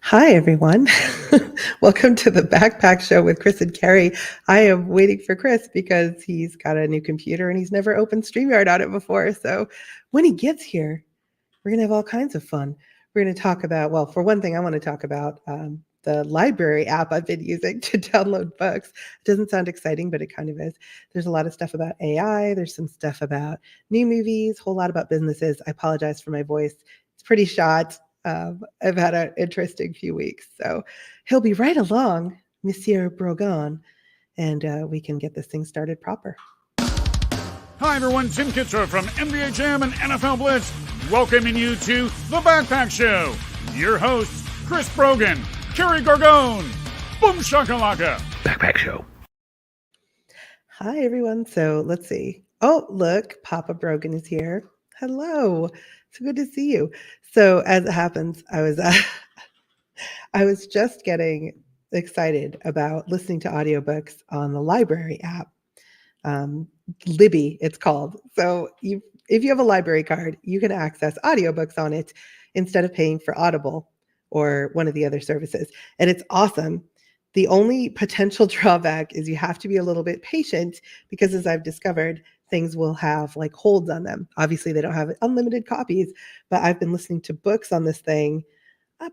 Hi, everyone. Welcome to the Backpack Show with Chris and Kerry. I am waiting for Chris because he's got a new computer and he's never opened StreamYard on it before. So when he gets here, we're going to have all kinds of fun. We're going to talk about, well, for one thing, I want to talk about the library app I've been using to download books. It doesn't sound exciting, but it kind of is. There's a lot of stuff about AI. There's some stuff about new movies, a whole lot about businesses. I apologize for my voice. It's pretty shot. I've had an interesting few weeks. So he'll be right along, Monsieur Brogan, and we can get this thing started proper. Hi, everyone. Tim Kitzrow from NBA Jam and NFL Blitz, welcoming you to The Backpack Show. Your hosts, Chris Brogan, Kerry Gorgone, Boom Shakalaka. Backpack Show. Hi, everyone. So let's see. Oh, look, Papa Brogan is here. Hello. So good to see you. So as it happens, I was just getting excited about listening to audiobooks on the library app. Libby, it's called. So if you have a library card, you can access audiobooks on it instead of paying for Audible or one of the other services. And it's awesome. The only potential drawback is you have to be a little bit patient because, as I've discovered, things will have like holds on them. Obviously, they don't have unlimited copies, but I've been listening to books on this thing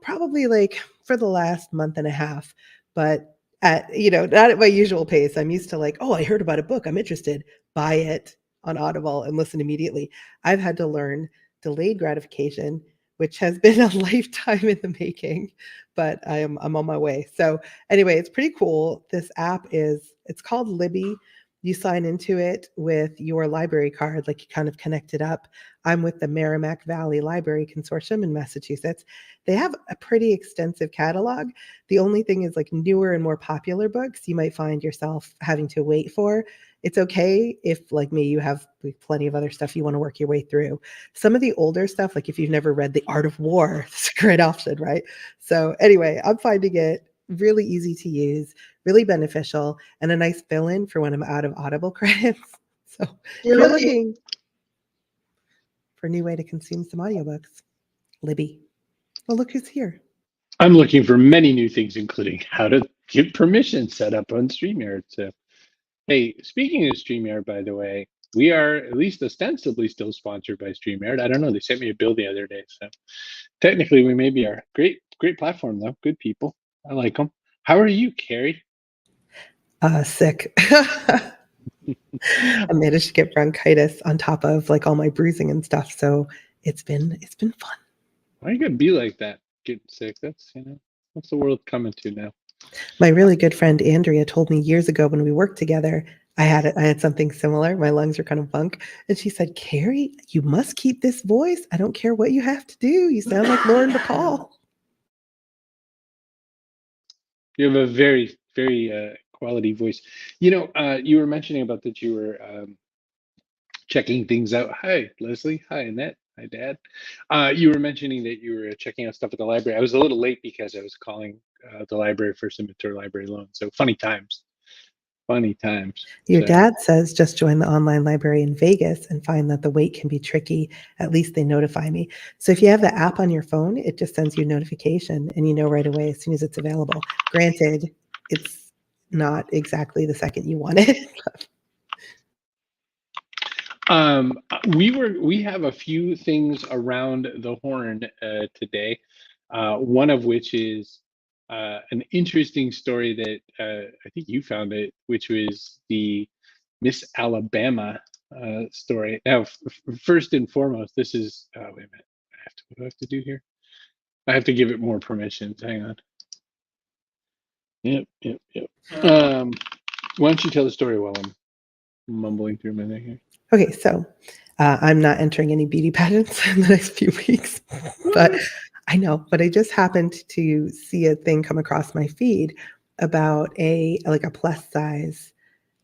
probably like for the last month and a half, but not at my usual pace. I'm used to like, oh, I heard about a book, I'm interested, buy it on Audible and listen immediately. I've had to learn delayed gratification, which has been a lifetime in the making, but I'm on my way. So anyway, it's pretty cool. This app it's called Libby. You sign into it with your library card, like you kind of connect it up. I'm with the Merrimack Valley Library Consortium in Massachusetts. They have a pretty extensive catalog. The only thing is like newer and more popular books, you might find yourself having to wait for. It's okay if, like me, you have plenty of other stuff you want to work your way through. Some of the older stuff, like if you've never read The Art of War, it's a great option, right? So anyway, I'm finding it really easy to use, really beneficial, and a nice fill-in for when I'm out of Audible credits. So if you're looking for a new way to consume some audiobooks, Libby. Well, look who's here. I'm looking for many new things, including how to get permission set up on StreamYard. So, hey, speaking of StreamYard, by the way, we are at least ostensibly still sponsored by StreamYard. I don't know. They sent me a bill the other day. So technically, we maybe are. Great platform, though. Good people. I like them. How are you, Kerry? Sick. I managed to get bronchitis on top of like all my bruising and stuff. So it's been fun. Why are you gonna be like that? Getting sick. That's what's the world coming to now? My really good friend Andrea told me years ago when we worked together, I had something similar. My lungs are kind of bunk. And she said, Kerry, you must keep this voice. I don't care what you have to do. You sound like Lauren Bacall. You have a very, very quality voice. You were mentioning about that you were checking things out. Hi, Leslie. Hi, Annette. Hi, Dad. You were mentioning that you were checking out stuff at the library. I was a little late because I was calling the library for some interlibrary loan. So funny times. Funny times. Your dad says just join the online library in Vegas and find that the wait can be tricky. At least they notify me. So if you have the app on your phone, it just sends you a notification and you know right away as soon as it's available. Granted, it's not exactly the second you want it. We have a few things around the horn today. One of which is an interesting story that I think you found it, which was the Miss Alabama story. Now, first and foremost, this is. Wait a minute. What do I have to do here? I have to give it more permissions. Hang on. Yep. Why don't you tell the story while I'm mumbling through my thing here? Okay, so I'm not entering any beauty pageants in the next few weeks, but I know. But I just happened to see a thing come across my feed about a plus size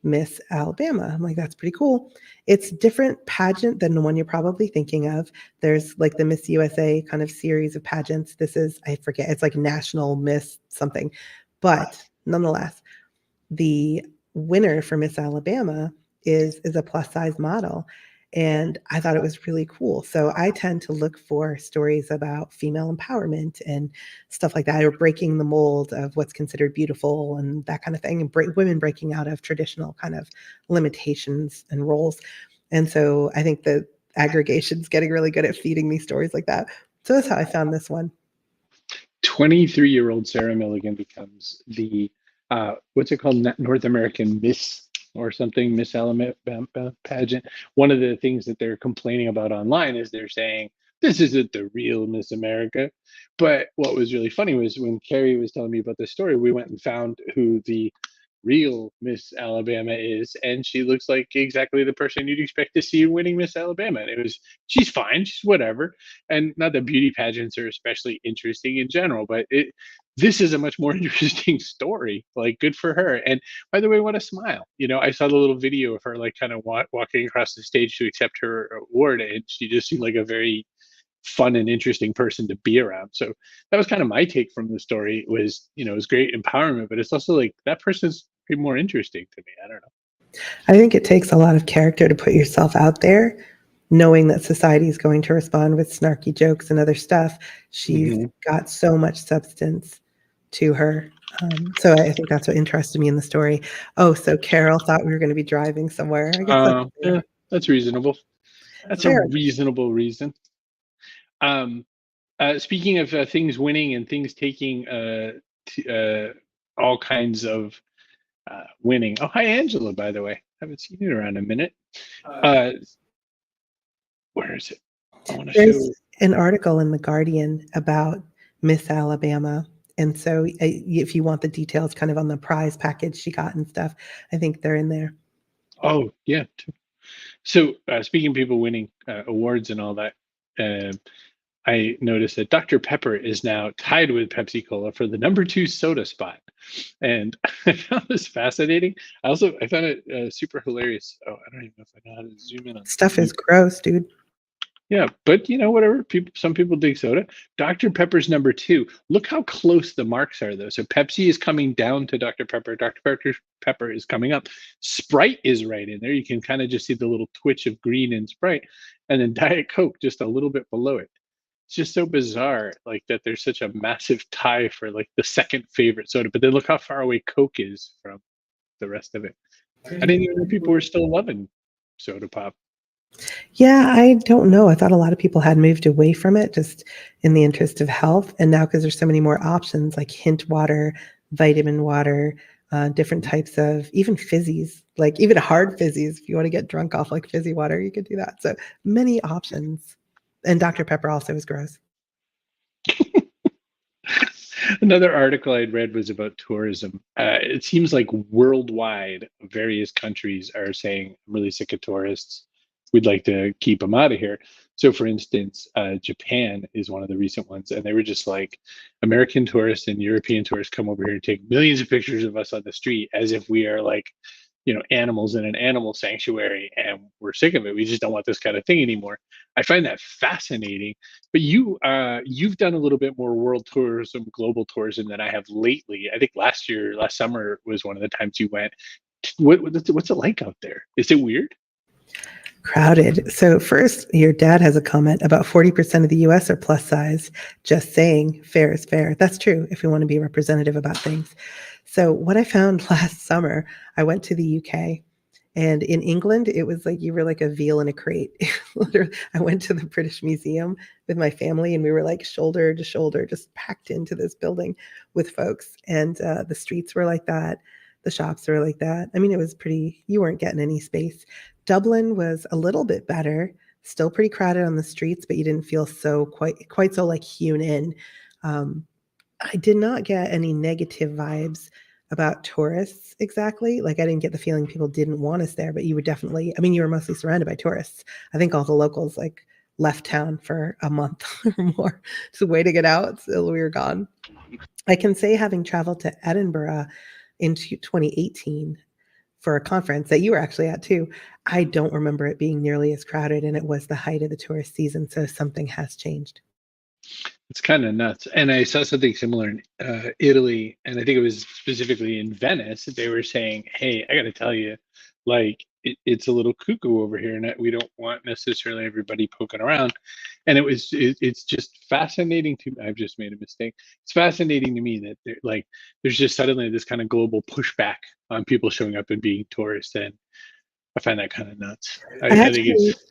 Miss Alabama. I'm like, that's pretty cool. It's a different pageant than the one you're probably thinking of. There's like the Miss USA kind of series of pageants. This is, I forget, it's like National Miss something. But nonetheless, the winner for Miss Alabama is a plus size model. And I thought it was really cool. So I tend to look for stories about female empowerment and stuff like that, or breaking the mold of what's considered beautiful and that kind of thing, and women breaking out of traditional kind of limitations and roles. And so I think the aggregation's getting really good at feeding me stories like that. So that's how I found this one. 23-year-old Sarah Milligan becomes the what's it called, North American Miss or something, Miss Alabama pageant. One of the things that they're complaining about online is they're saying this isn't the real Miss America. But what was really funny was when Carrie was telling me about this story, we went and found who the real Miss Alabama is, and she looks like exactly the person you'd expect to see winning Miss Alabama. And it was, she's fine, she's whatever. And not that beauty pageants are especially interesting in general, but this is a much more interesting story. Like, good for her. And by the way, what a smile. You know, I saw the little video of her like kind of walking across the stage to accept her award, and she just seemed like a very fun and interesting person to be around. So that was kind of my take from the story. Was, you know, it was great empowerment, but it's also like that person's more interesting to me. I don't know. I think it takes a lot of character to put yourself out there, knowing that society is going to respond with snarky jokes and other stuff. She's got so much substance to her. So I think that's what interested me in the story. Oh, so Carol thought we were going to be driving somewhere. I guess Yeah, that's reasonable. That's fair. a reasonable reason. Speaking of things winning and things taking all kinds of winning. Oh, hi, Angela, by the way. Haven't seen you around a minute. Where is it? I want to There's show an article in The Guardian about Miss Alabama. And so if you want the details kind of on the prize package she got and stuff, I think they're in there. Oh, yeah. So speaking of people winning awards and all that, I noticed that Dr. Pepper is now tied with Pepsi Cola for the #2 soda spot. And I found this fascinating. I found it super hilarious. Oh, I don't even know if I know how to zoom in on Stuff is gross, dude. Yeah, but you know, whatever. Some people dig soda. Dr. Pepper's #2. Look how close the marks are, though. So Pepsi is coming down to Dr. Pepper. Dr. Pepper is coming up. Sprite is right in there. You can kind of just see the little twitch of green in Sprite, and then Diet Coke just a little bit below it. It's just so bizarre, like that. There's such a massive tie for like the second favorite soda, but then look how far away Coke is from the rest of it. I didn't even know people were still loving soda pop. Yeah, I don't know. I thought a lot of people had moved away from it just in the interest of health. And now, because there's so many more options like hint water, vitamin water, different types of even fizzies, like even hard fizzies. If you want to get drunk off like fizzy water, you could do that. So many options. And Dr. Pepper also is gross. Another article I'd read was about tourism. It seems like worldwide, various countries are saying, I'm really sick of tourists. We'd like to keep them out of here. So, for instance, Japan is one of the recent ones, and they were just like, American tourists and European tourists come over here and take millions of pictures of us on the street as if we are like, you know, animals in an animal sanctuary, and we're sick of it. We just don't want this kind of thing anymore. I find that fascinating. But you've done a little bit more world tourism, global tourism than I have lately. I think last summer was one of the times you went. What's it like out there? Is it weird? Crowded. So first, your dad has a comment about 40% of the US are plus size. Just saying, fair is fair. That's true if we want to be representative about things. So what I found last summer, I went to the UK, and in England, it was like you were like a veal in a crate. Literally, I went to the British Museum with my family, and we were like shoulder to shoulder, just packed into this building with folks. And the streets were like that. The shops were like that. I mean, it was pretty, you weren't getting any space. Dublin was a little bit better, still pretty crowded on the streets, but you didn't feel so quite so like hewn in. I did not get any negative vibes about tourists exactly. Like I didn't get the feeling people didn't want us there, but you were definitely, I mean, you were mostly surrounded by tourists. I think all the locals like left town for a month or more to wait to get out. So we were gone. I can say having traveled to Edinburgh in 2018 for a conference that you were actually at too, I don't remember it being nearly as crowded, and it was the height of the tourist season. So something has changed. It's kind of nuts. And I saw something similar in Italy, and I think it was specifically in Venice. They were saying, "Hey, I got to tell you, like it's a little cuckoo over here, and that we don't want necessarily everybody poking around. And it's just fascinating to me. I've just made a mistake. It's fascinating to me that there's just suddenly this kind of global pushback on people showing up and being tourists, and I find that kind of nuts. I I think it's actually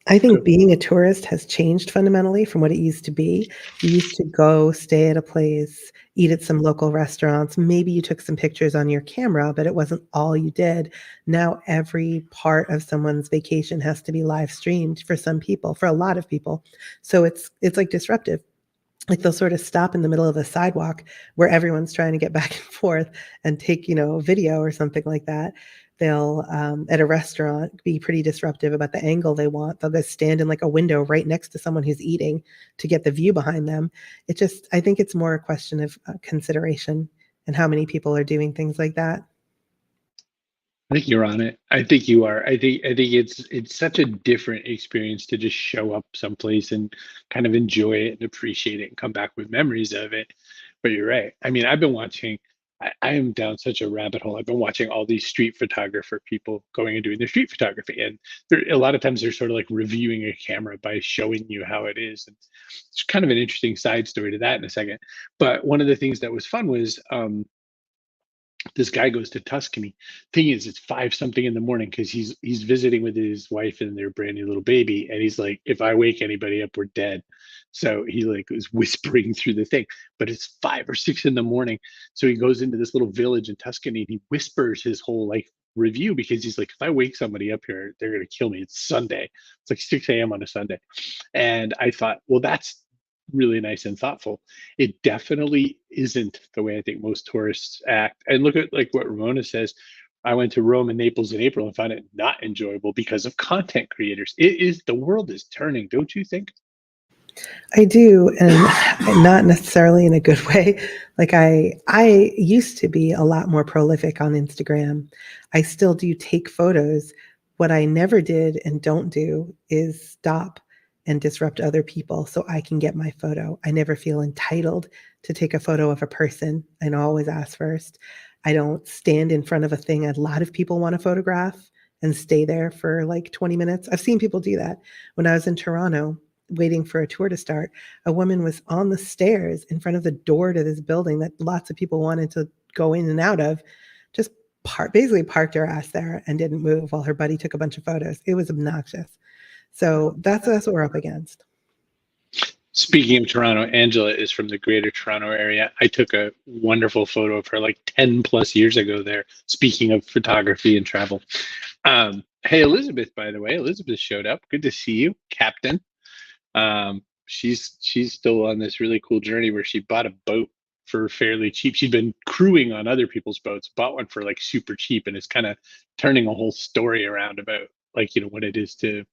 I think good. being a tourist has changed fundamentally from what it used to be. You used to go stay at a place, eat at some local restaurants. Maybe you took some pictures on your camera, but it wasn't all you did. Now every part of someone's vacation has to be live streamed for some people, for a lot of people. So it's like disruptive. Like they'll sort of stop in the middle of the sidewalk where everyone's trying to get back and forth and take, a video or something like that. They'll at a restaurant be pretty disruptive about the angle they want. They'll go stand in like a window right next to someone who's eating to get the view behind them. I think it's more a question of consideration and how many people are doing things like that. I think you're on it. I think you are. I think it's such a different experience to just show up someplace and kind of enjoy it and appreciate it and come back with memories of it. But you're right. I mean, I've been watching. I am down such a rabbit hole. I've been watching all these street photographer people going and doing their street photography, and a lot of times they're sort of like reviewing a camera by showing you how it is. And it's kind of an interesting side story to that in a second. But one of the things that was fun was this guy goes to Tuscany. Thing is, it's 5 something in the morning because he's visiting with his wife and their brand new little baby, and he's like, if I wake anybody up, we're dead. So he like was whispering through the thing, but it's 5 or 6 in the morning. So he goes into this little village in Tuscany and he whispers his whole like review because he's like, if I wake somebody up here, they're gonna kill me. It's Sunday. It's like 6 a.m. on a Sunday. And I thought, well, that's really nice and thoughtful. It definitely isn't the way I think most tourists act. And look at like what Ramona says. I went to Rome and Naples in April and found it not enjoyable because of content creators. It is the world is turning, don't you think? I do, and not necessarily in a good way. Like I used to be a lot more prolific on Instagram. I still do take photos. What I never did and don't do is stop and disrupt other people so I can get my photo. I never feel entitled to take a photo of a person and always ask first. I don't stand in front of a thing a lot of people want to photograph and stay there for like 20 minutes. I've seen people do that. When I was in Toronto, waiting for a tour to start, a woman was on the stairs in front of the door to this building that lots of people wanted to go in and out of, just basically parked her ass there and didn't move while her buddy took a bunch of photos. It was obnoxious. So that's what we're up against. Speaking of Toronto, Angela is from the greater Toronto area. I took a wonderful photo of her like 10 plus years ago there. Speaking of photography and travel. Hey, Elizabeth, by the way, Elizabeth showed up. Good to see you, Captain. She's still on this really cool journey where she bought a boat for fairly cheap. She'd been crewing on other people's boats, bought one for like super cheap, and is kind of turning a whole story around about like what it is to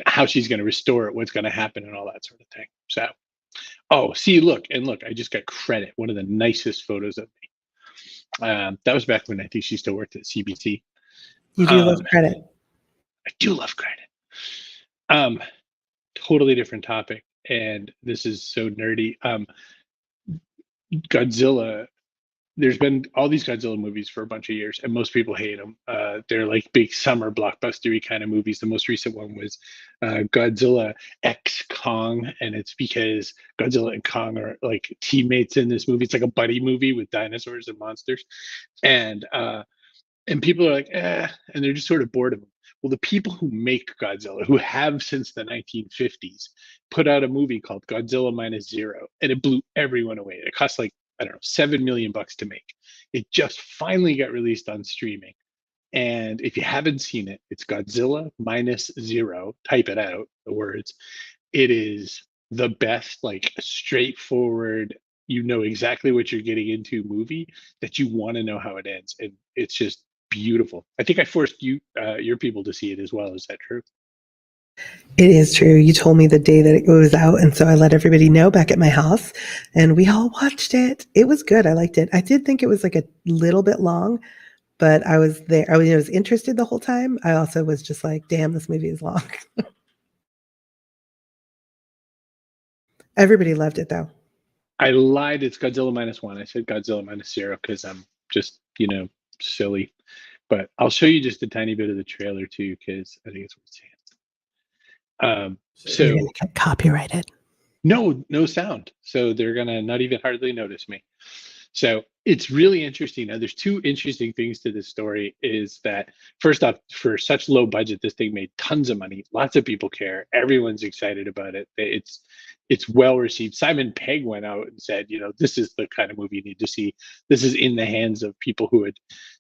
how she's going to restore it, what's going to happen, and all that sort of thing. So, oh, see, look, I just got credit. One of the nicest photos of me. That was back when I think she still worked at CBC. You do love credit. I do love credit. Totally different topic, and this is so nerdy. Godzilla. There's been all these Godzilla movies for a bunch of years, and most people hate them. They're like big summer blockbustery kind of movies. The most recent one was Godzilla X Kong, and it's because Godzilla and Kong are like teammates in this movie. It's like a buddy movie with dinosaurs and monsters, and people are like, and they're just sort of bored of them. Well, the people who make Godzilla, who have since the 1950s, put out a movie called Godzilla Minus Zero, and it blew everyone away. It cost like, I don't know, $7 million to make. It just finally got released on streaming. And if you haven't seen it, it's Godzilla Minus Zero. Type it out, the words. It is the best, like straightforward, you know exactly what you're getting into movie that you want to know how it ends. And it's just beautiful. I think I forced your people to see it as well. Is that true? It is true. You told me the day that it was out, and so I let everybody know back at my house, and we all watched it. It was good. I liked it. I did think it was like a little bit long, but I was there. I was interested the whole time. I also was just like, damn, this movie is long. Everybody loved it though. I lied. It's Godzilla Minus One. I said Godzilla Minus Zero because I'm just, silly. But I'll show you just a tiny bit of the trailer too, because I think it's worth seeing. You're gonna get copyrighted. No sound, so they're gonna not even hardly notice me. So it's really interesting. Now, there's two interesting things to this story. Is that first off, for such low budget, this thing made tons of money. Lots of people care. Everyone's excited about it. It's well received. Simon Pegg went out and said, this is the kind of movie you need to see. This is in the hands of people who had,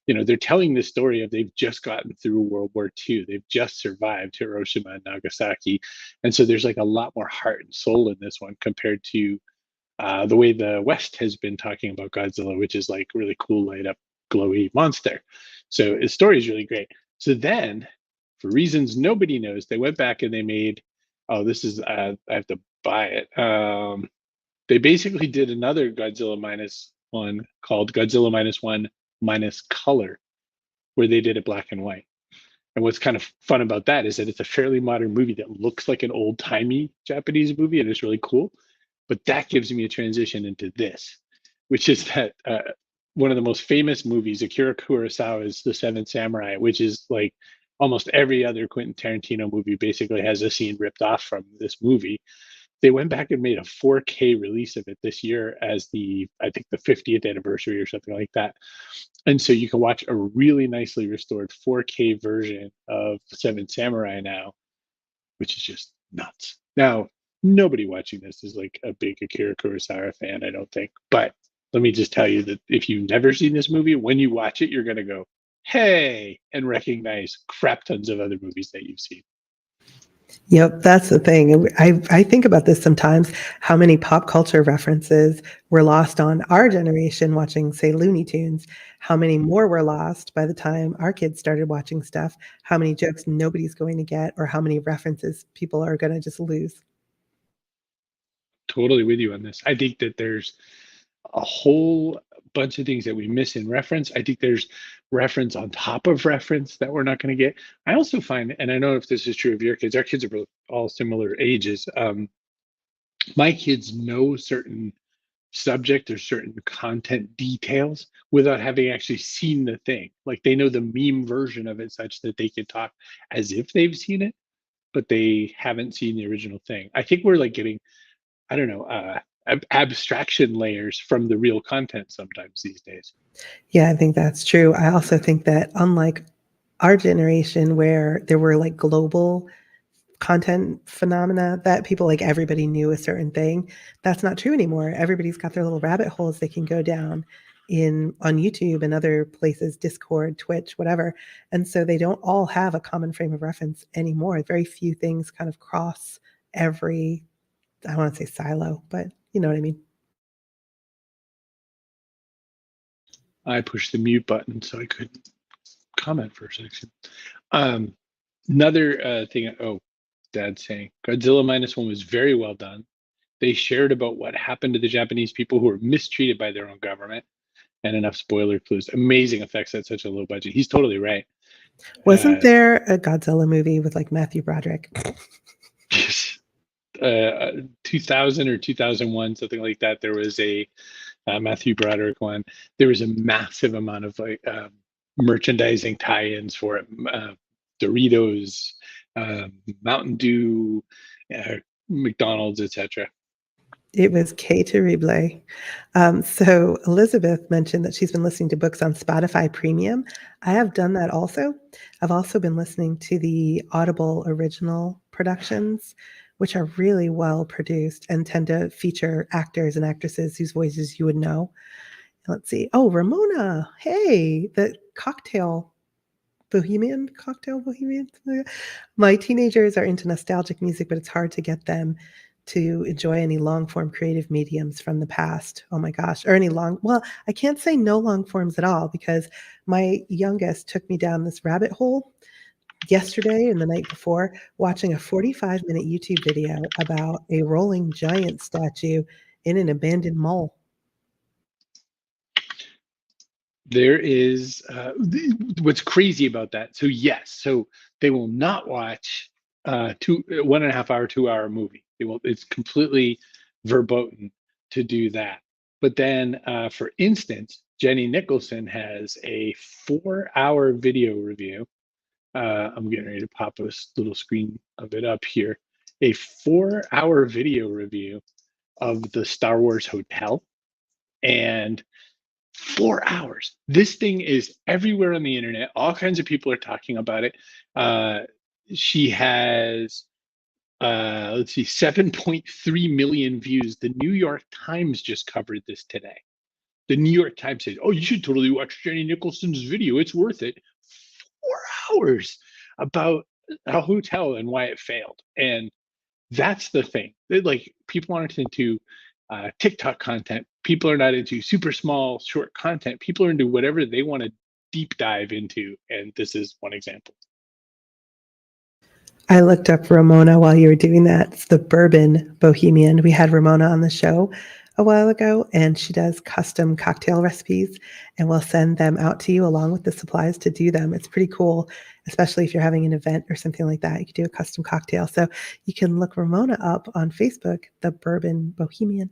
they're telling the story of they've just gotten through World War II. They've just survived Hiroshima and Nagasaki, and so there's like a lot more heart and soul in this one compared to the way the West has been talking about Godzilla, which is like really cool, light up, glowy monster. So his story is really great. So then, for reasons nobody knows, they went back and they made, this is, I have to buy it. They basically did another Godzilla minus one called Godzilla minus one minus color, where they did it black and white. And what's kind of fun about that is that it's a fairly modern movie that looks like an old timey Japanese movie, and it's really cool. But that gives me a transition into this, which is that one of the most famous movies, Akira Kurosawa's The Seventh Samurai, which is like almost every other Quentin Tarantino movie basically has a scene ripped off from this movie. They went back and made a 4K release of it this year as I think the 50th anniversary or something like that. And so you can watch a really nicely restored 4K version of The Seventh Samurai now, which is just nuts. Now, nobody watching this is like a big Akira Kurosawa fan, I don't think. But let me just tell you that if you've never seen this movie, when you watch it, you're going to go, hey, and recognize crap tons of other movies that you've seen. Yep, that's the thing. I think about this sometimes, how many pop culture references were lost on our generation watching, say, Looney Tunes, how many more were lost by the time our kids started watching stuff, how many jokes nobody's going to get, or how many references people are going to just lose. Totally with you on this. I think that there's a whole bunch of things that we miss in reference. I think there's reference on top of reference that we're not going to get. I also find, and I don't know if this is true of your kids, our kids are all similar ages. My kids know certain subject or certain content details without having actually seen the thing. Like they know the meme version of it such that they can talk as if they've seen it, but they haven't seen the original thing. I think we're like getting, I don't know, abstraction layers from the real content sometimes these days. Yeah, I think that's true. I also think that unlike our generation where there were like global content phenomena that people like everybody knew a certain thing, that's not true anymore. Everybody's got their little rabbit holes they can go down in on YouTube and other places, Discord, Twitch, whatever. And so they don't all have a common frame of reference anymore. Very few things kind of cross every, I want to say silo, but you know what I mean. I pushed the mute button so I couldn't comment for a second. Another thing, Dad's saying Godzilla minus one was very well done. They shared about what happened to the Japanese people who were mistreated by their own government, and enough spoiler clues. Amazing effects at such a low budget. He's totally right. Wasn't there a Godzilla movie with like Matthew Broderick? 2000 or 2001, something like that. There was a Matthew Broderick one. There was a massive amount of like merchandising tie-ins for it. Doritos, Mountain Dew, McDonald's, etc. It was K Terrible. So Elizabeth mentioned that she's been listening to books on Spotify Premium. I have done that also. I've also been listening to the Audible original productions, which are really well produced and tend to feature actors and actresses whose voices you would know. Let's see. Oh, Ramona. Hey, the cocktail bohemian. My teenagers are into nostalgic music, but it's hard to get them to enjoy any long form creative mediums from the past. Oh my gosh. Or any well, I can't say no long forms at all because my youngest took me down this rabbit hole yesterday and the night before watching a 45-minute YouTube video about a rolling giant statue in an abandoned mall. There is what's crazy about that. So yes, so they will not watch 1.5 hour, 2 hour movie. It's completely verboten to do that. But then, for instance, Jenny Nicholson has a 4-hour video review. I'm getting ready to pop a little screen of it up here. A 4-hour video review of the Star Wars Hotel. And 4 hours. This thing is everywhere on the internet. All kinds of people are talking about it. She has, let's see, 7.3 million views. The New York Times just covered this today. The New York Times said, "Oh, you should totally watch Jenny Nicholson's video. It's worth it." 4 hours about a hotel and why it failed. And that's the thing. Like, people aren't into TikTok content. People are not into super small, short content. People are into whatever they want to deep dive into. And this is one example. I looked up Ramona while you were doing that. It's the Bourbon Bohemian. We had Ramona on the show a while ago, and she does custom cocktail recipes, and we'll send them out to you along with the supplies to do them. It's pretty cool, especially if you're having an event or something like that. You can do a custom cocktail. So you can look Ramona up on Facebook, the Bourbon Bohemian.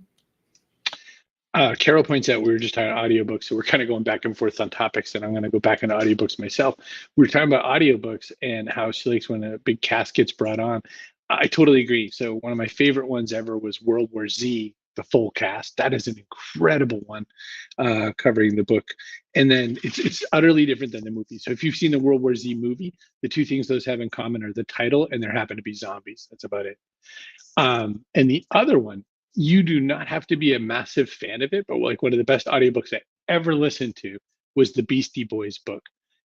Carol points out we were just talking audiobooks, so we're kind of going back and forth on topics, and I'm going to go back into audiobooks myself. We were talking about audiobooks and how she likes when a big cast gets brought on. I totally agree. So one of my favorite ones ever was World War Z, the full cast. That is an incredible one, covering the book. And then it's utterly different than the movie. So if you've seen the World War Z movie, the two things those have in common are the title and there happen to be zombies. That's about it. And the other one, you do not have to be a massive fan of it, but like one of the best audiobooks I ever listened to was the Beastie Boys book.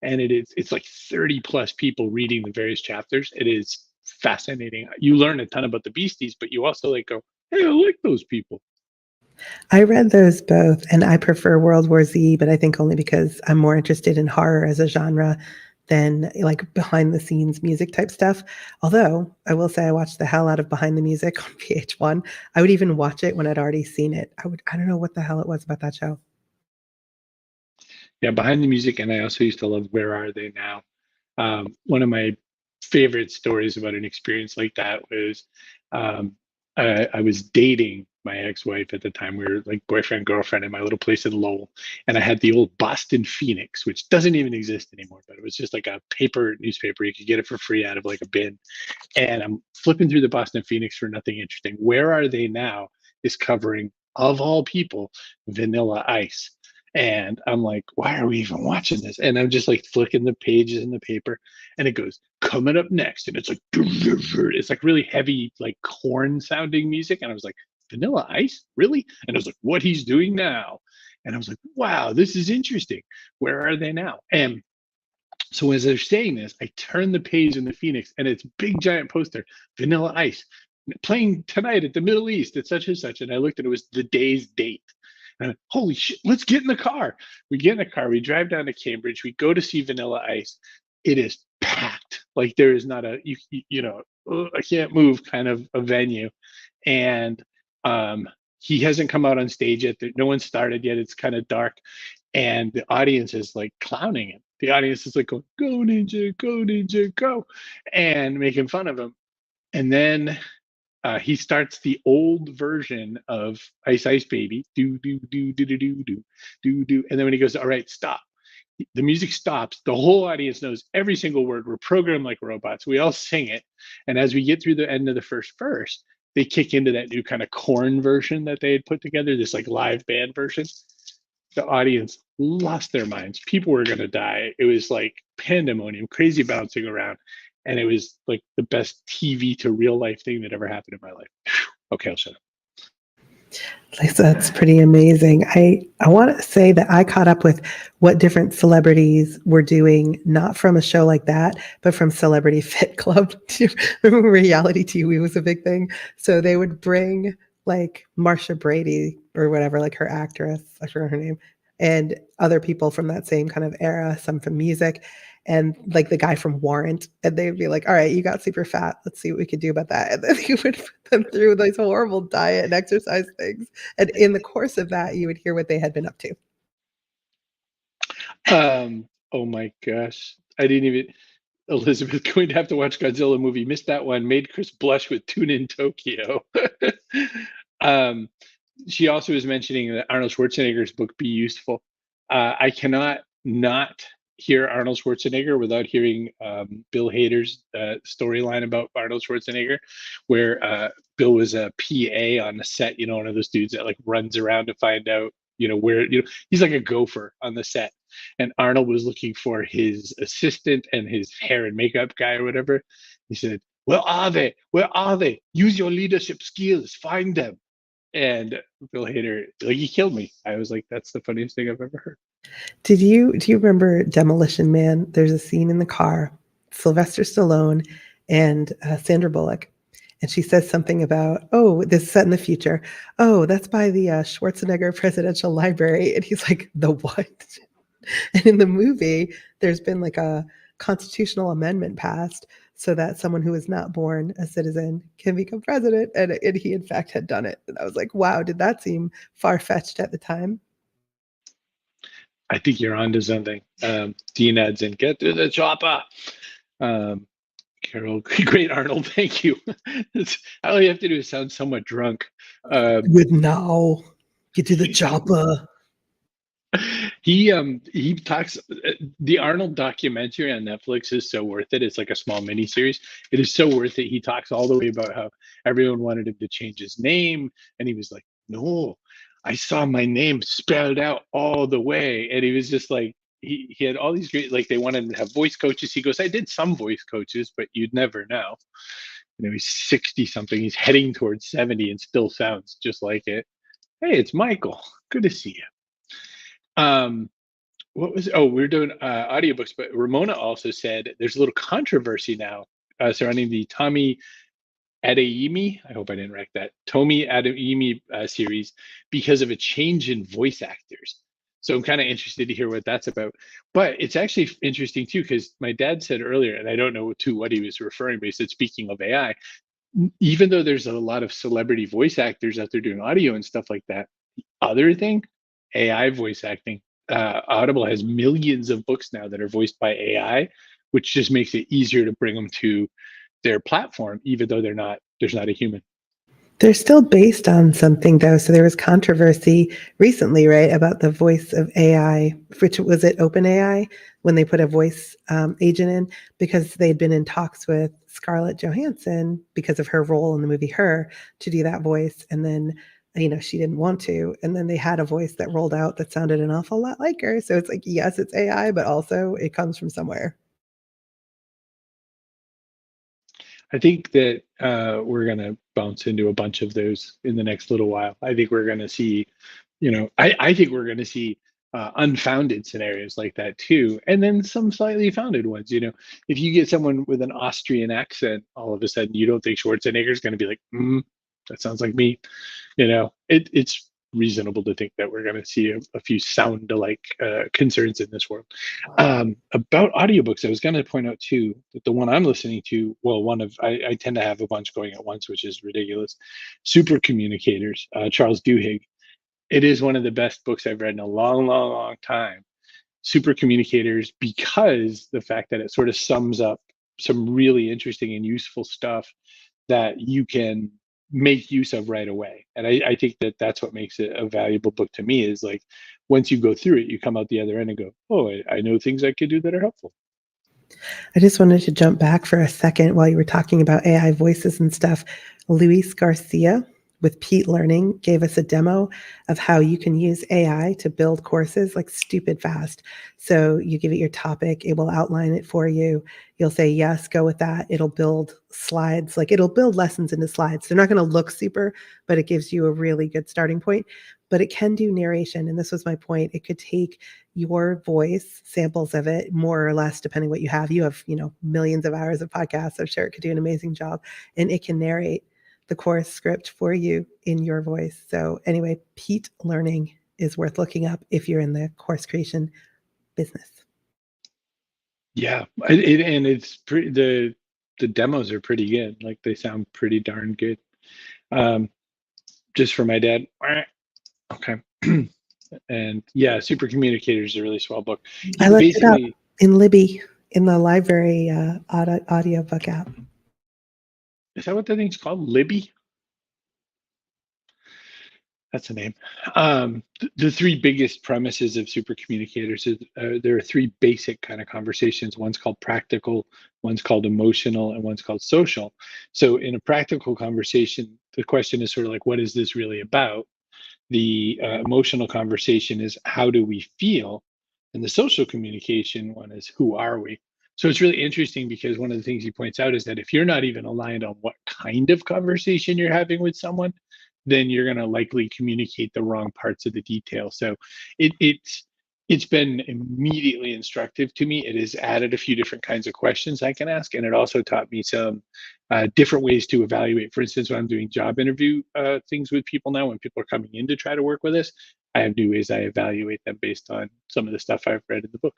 And it's like 30 plus people reading the various chapters. It is fascinating. You learn a ton about the Beasties, but you also like go, "Hey, I like those people." I read those both, and I prefer World War Z, but I think only because I'm more interested in horror as a genre than like behind the scenes music type stuff. Although I will say I watched the hell out of Behind the Music on VH1. I would even watch it when I'd already seen it. I don't know what the hell it was about that show. Yeah, Behind the Music, and I also used to love Where Are They Now? One of my favorite stories about an experience like that was, I was dating my ex-wife at the time. We were like boyfriend, girlfriend in my little place in Lowell. And I had the old Boston Phoenix, which doesn't even exist anymore, but it was just like a paper newspaper. You could get it for free out of like a bin. And I'm flipping through the Boston Phoenix for nothing interesting. Where Are They Now is covering, of all people, Vanilla Ice. And I'm like, why are we even watching this? And I'm just like flicking the pages in the paper, and it goes, "Coming up next," and it's like, it's like really heavy, like corn sounding music. And I was like, Vanilla Ice, really? And I was like, what he's doing now? And I was like, wow, this is interesting. Where are they now? And so as they're saying this, I turn the page in the Phoenix, and it's big giant poster, Vanilla Ice, playing tonight at the Middle East at such and such. And I looked, and it was the day's date. And I went, holy shit, let's get in the car. We get in the car, we drive down to Cambridge, we go to see Vanilla Ice. It is packed. Like, there is not a, you know, I can't move kind of a venue. And he hasn't come out on stage yet. No one started yet. It's kind of dark. And the audience is like clowning him. The audience is like, "Go Ninja, go Ninja, go," and making fun of him. And then he starts the old version of Ice Ice Baby, do do do do do do do do do, and then when he goes, "All right, stop," the music stops. The whole audience knows every single word. We're programmed like robots. We all sing it, and as we get through the end of the first verse, they kick into that new kind of corn version that they had put together, this like live band version. The audience lost their minds. People were going to die. It was like pandemonium, crazy bouncing around. And it was like the best TV to real life thing that ever happened in my life. Okay, I'll shut up. Lisa, that's pretty amazing. I want to say that I caught up with what different celebrities were doing, not from a show like that, but from Celebrity Fit Club. Remember reality TV was a big thing? So they would bring like Marsha Brady or whatever, like her actress, I forgot her name, and other people from that same kind of era, some from music, and like the guy from Warrant, and they'd be like, "All right, you got super fat. Let's see what we could do about that." And then you would put them through these horrible diet and exercise things. And in the course of that, you would hear what they had been up to. Oh my gosh. I didn't even, Elizabeth, going to have to watch Godzilla movie. Missed that one. Made Chris blush with Tune in Tokyo. um, she also was mentioning that Arnold Schwarzenegger's book Be Useful. I cannot not hear Arnold Schwarzenegger without hearing Bill Hader's storyline about Arnold Schwarzenegger, where Bill was a PA on the set, one of those dudes that like runs around to find out, where, he's like a gopher on the set. And Arnold was looking for his assistant and his hair and makeup guy or whatever. He said, "Where are they? Where are they? Use your leadership skills. Find them." And Bill Hader, like, he killed me. I was like, that's the funniest thing I've ever heard. Do you remember Demolition Man? There's a scene in the car, Sylvester Stallone and Sandra Bullock, and she says something about, "Oh, this is set in the future. Oh, that's by the Schwarzenegger Presidential Library," and he's like, "The what?" And in the movie, there's been like a constitutional amendment passed so that someone who is not born a citizen can become president, and he in fact had done it. And I was like, wow, did that seem far-fetched at the time? I think you're onto something. Dean adds in, "Get to the chopper." Carol, great Arnold, thank you. All you have to do is sound somewhat drunk. Good now, get to the chopper. He talks, the Arnold documentary on Netflix is so worth it. It's like a small mini series. It is so worth it. He talks all the way about how everyone wanted him to change his name, and he was like, "No, I saw my name spelled out all the way." And he was just like, he had all these great, like, they wanted him to have voice coaches. He goes, "I did some voice coaches, but you'd never know." He's 60 something. He's heading towards 70 and still sounds just like it. Hey, it's Michael. Good to see you. What was, we're doing audiobooks, but Ramona also said there's a little controversy now surrounding the Tommy Adeyemi, I hope I didn't wreck that, Tomi Adeyemi series, because of a change in voice actors. So I'm kind of interested to hear what that's about. But it's actually interesting too, because my dad said earlier, and I don't know to what he was referring, but he said, speaking of AI, even though there's a lot of celebrity voice actors out there doing audio and stuff like that, the other thing, AI voice acting. Audible has millions of books now that are voiced by AI, which just makes it easier to bring them to their platform, even though there's not a human. They're still based on something, though. So there was controversy recently, right, about the voice of AI, which was it OpenAI, when they put a voice agent in, because they'd been in talks with Scarlett Johansson because of her role in the movie Her to do that voice. And then, she didn't want to. And then they had a voice that rolled out that sounded an awful lot like her. So it's like, yes, it's AI, but also it comes from somewhere. I think that we're going to bounce into a bunch of those in the next little while. I think we're going to see, I think we're going to see unfounded scenarios like that too, and then some slightly founded ones. If you get someone with an Austrian accent, all of a sudden you don't think Schwarzenegger is going to be like, that sounds like me. It's reasonable to think that we're going to see a few sound alike concerns in this world. About audiobooks, I was going to point out too that the one I'm listening to, well, I tend to have a bunch going at once, which is ridiculous. Super Communicators, Charles Duhigg. It is one of the best books I've read in a long, long, long time. Super Communicators, because the fact that it sort of sums up some really interesting and useful stuff that you can make use of right away. And I think that that's what makes it a valuable book to me, is like, once you go through it, you come out the other end and go, oh, I know things I could do that are helpful. I just wanted to jump back for a second while you were talking about AI voices and stuff. Luis Garcia with Pete Learning gave us a demo of how you can use AI to build courses like stupid fast. So you give it your topic, it will outline it for you. You'll say, yes, go with that. It'll build slides, like it'll build lessons into slides. They're not going to look super, but it gives you a really good starting point. But it can do narration. And this was my point. It could take your voice, samples of it, more or less, depending what you have. You have, millions of hours of podcasts. I'm sure it could do an amazing job. And it can narrate the course script for you in your voice. So anyway, Pete Learning is worth looking up if you're in the course creation business. Yeah, and it's pretty. The demos are pretty good. Like, they sound pretty darn good. Just for my dad. Okay. And yeah, Super Communicators is a really swell book. I looked it up in Libby, in the library audio book app. Is that what that thing's called? Libby? That's the name. The three biggest premises of super communicators is there are three basic kind of conversations. One's called practical, one's called emotional, and one's called social. So in a practical conversation, the question is sort of like, what is this really about? The emotional conversation is how do we feel? And the social communication one is who are we? So it's really interesting because one of the things he points out is that if you're not even aligned on what kind of conversation you're having with someone, then you're going to likely communicate the wrong parts of the detail. So it's been immediately instructive to me. It has added a few different kinds of questions I can ask, and it also taught me some different ways to evaluate. For instance, when I'm doing job interview things with people now, when people are coming in to try to work with us, I have new ways I evaluate them based on some of the stuff I've read in the book.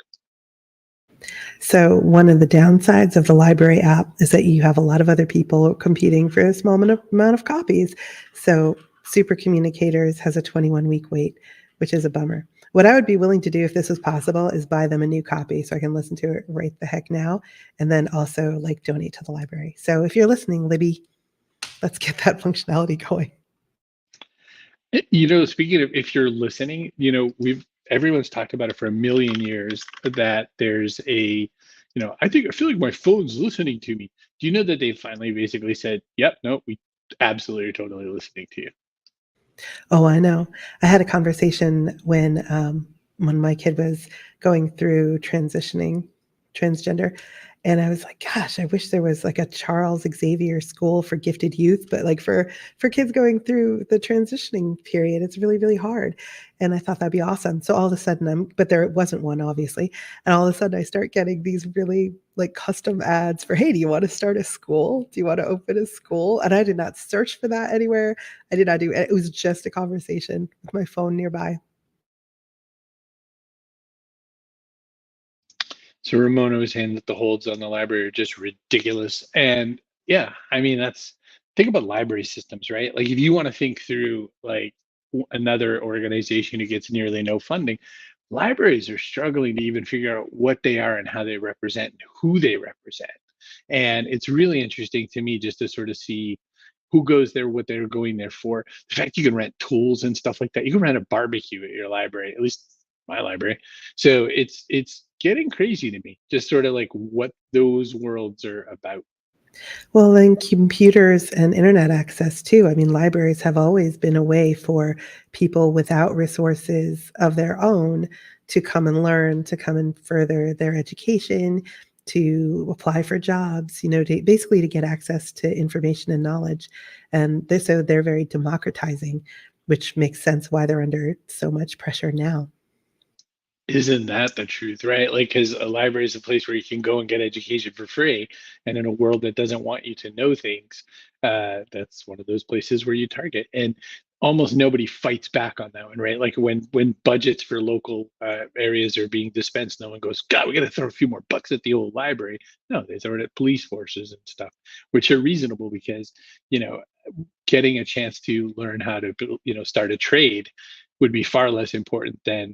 So one of the downsides of the library app is that you have a lot of other people competing for a small amount of copies. So Super Communicators has a 21-week wait, which is a bummer. What I would be willing to do if this was possible is buy them a new copy so I can listen to it right the heck now, and then also like donate to the library. So if you're listening, Libby, let's get that functionality going. Speaking of if you're listening, everyone's talked about it for a million years that there's I feel like my phone's listening to me. Do you know that they finally basically said, yep, no, we absolutely are totally listening to you. Oh, I know. I had a conversation when my kid was going through transgender, and I was like, "Gosh, I wish there was like a Charles Xavier School for gifted youth, but like for kids going through the transitioning period, it's really really hard." And I thought that'd be awesome. So all of a sudden, but there wasn't one, obviously, and all of a sudden, I start getting these really like custom ads for, "Hey, do you want to start a school? Do you want to open a school?" And I did not search for that anywhere. I did not do it. It was just a conversation with my phone nearby. So Ramona was saying that the holds on the library are just ridiculous. And yeah, I mean, think about library systems, right? Like if you want to think through like another organization who gets nearly no funding, libraries are struggling to even figure out what they are and how they represent and who they represent. And it's really interesting to me just to sort of see who goes there, what they're going there for. The fact you can rent tools and stuff like that. You can rent a barbecue at your library, at least my library. So it's getting crazy to me, just sort of like what those worlds are about. Well, then computers and internet access too. I mean, libraries have always been a way for people without resources of their own to come and learn, to come and further their education, to apply for jobs, basically to get access to information and knowledge. And so they're very democratizing, which makes sense why they're under so much pressure now. Isn't that the truth, right? Like, because a library is a place where you can go and get education for free. And in a world that doesn't want you to know things, that's one of those places where you target. And almost nobody fights back on that one, right? Like when budgets for local areas are being dispensed, no one goes, God, we got to throw a few more bucks at the old library. No, they throw it at police forces and stuff, which are reasonable because, you know, getting a chance to learn how to, start a trade would be far less important than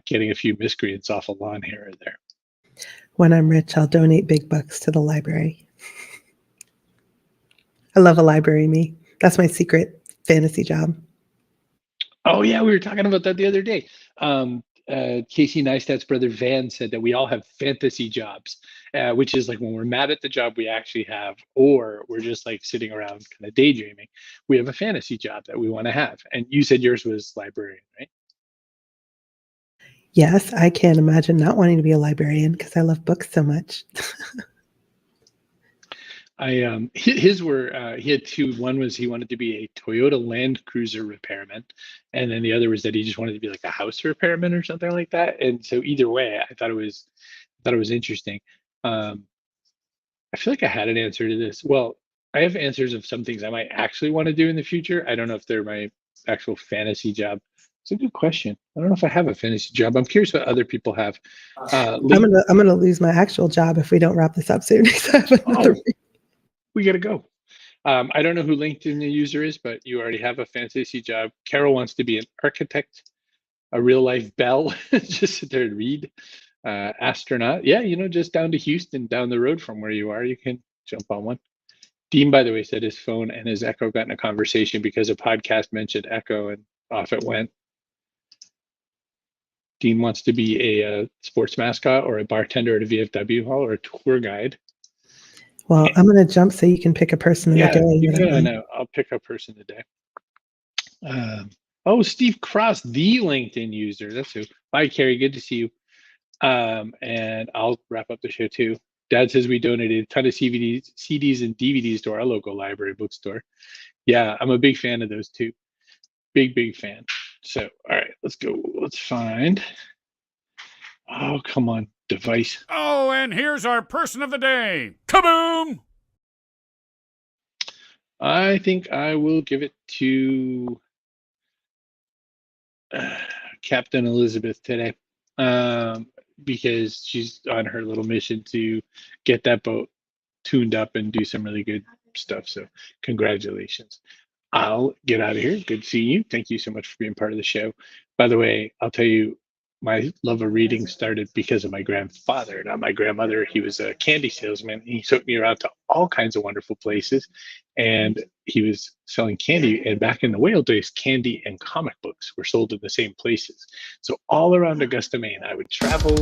getting a few miscreants off a lawn here or there. When I'm rich, I'll donate big bucks to the library. I love a library, me. That's my secret fantasy job. Oh yeah, we were talking about that the other day. Casey Neistat's brother Van said that we all have fantasy jobs, which is like when we're mad at the job we actually have, or we're just like sitting around kind of daydreaming. We have a fantasy job that we want to have. And you said yours was librarian, right? Yes, I can't imagine not wanting to be a librarian because I love books so much. His were he had two. One was he wanted to be a Toyota Land Cruiser repairman, and then the other was that he just wanted to be like a house repairman or something like that. And so either way, I thought it was interesting. Um, I feel like I had an answer to this. Well, I have answers of some things I might actually want to do in the future. I don't know if they're my actual fantasy job. It's a good question. I don't know if I have a fantasy job. I'm curious what other people have. I'm gonna lose my actual job if we don't wrap this up soon. Oh, we got to go. I don't know who LinkedIn user is, but you already have a fantasy job. Carol wants to be an architect, a real life belle, just sit there and read. Astronaut, yeah, just down to Houston, down the road from where you are, you can jump on one. Dean, by the way, said his phone and his Echo got in a conversation because a podcast mentioned Echo, and off it went. Dean wants to be a sports mascot or a bartender at a VFW hall or a tour guide. Well, I'm going to jump so you can pick a person of the day. No. I'll pick a person of the day. Steve Cross, the LinkedIn user. That's who. Bye, Carrie. Good to see you. And I'll wrap up the show too. Dad says we donated a ton of CDs and DVDs to our local library bookstore. Yeah, I'm a big fan of those too. Big fan. So, all right, let's go. Let's find. Oh, come on, device. Oh, and here's our person of the day. Kaboom! I think I will give it to Captain Elizabeth today, because she's on her little mission to get that boat tuned up and do some really good stuff. So congratulations. I'll get out of here. Good seeing you. Thank you so much for being part of the show. By the way, I'll tell you, my love of reading started because of my grandfather, not my grandmother. He was a candy salesman. He took me around to all kinds of wonderful places, and he was selling candy. And back in the whale days, candy and comic books were sold in the same places. So all around Augusta, Maine, I would travel